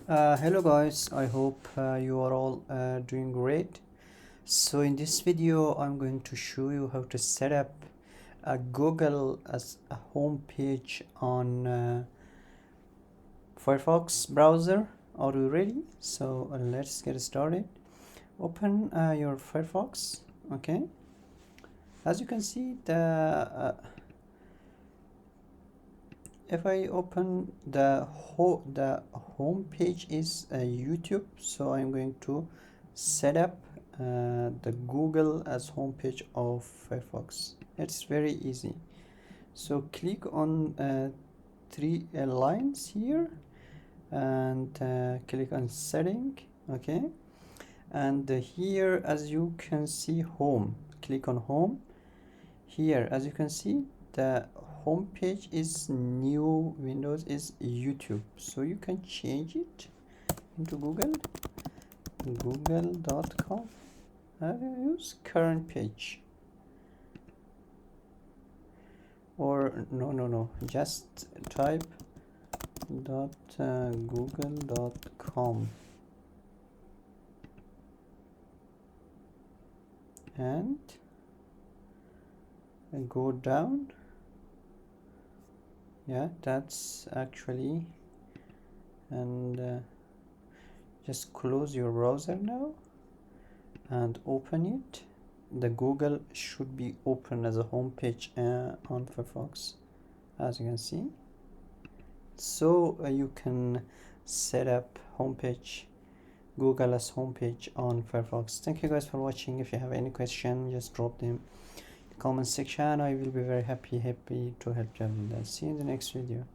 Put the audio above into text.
Hello guys, I hope you are all doing great. So in this video I'm going to show you how to set up a Google as a home page on Firefox browser. Are you ready? So let's get started. Open your Firefox. Okay, as you can see if I open the home page is YouTube, so I'm going to set up the Google as home page of Firefox. It's very easy. So click on three lines here and click on setting. Okay, and here as you can see home, click on home. Here as you can see the home page is new Windows is YouTube, so you can change it into google.com and use current page, or no, just type google.com and go down. Yeah, that's actually, and just close your browser now and open it. The Google should be open as a home page on Firefox, as you can see. So you can set up homepage Google as homepage on Firefox. Thank you guys for watching. If you have any question, just drop them in the comment section. I will be very happy to help you with that. See you in the next video.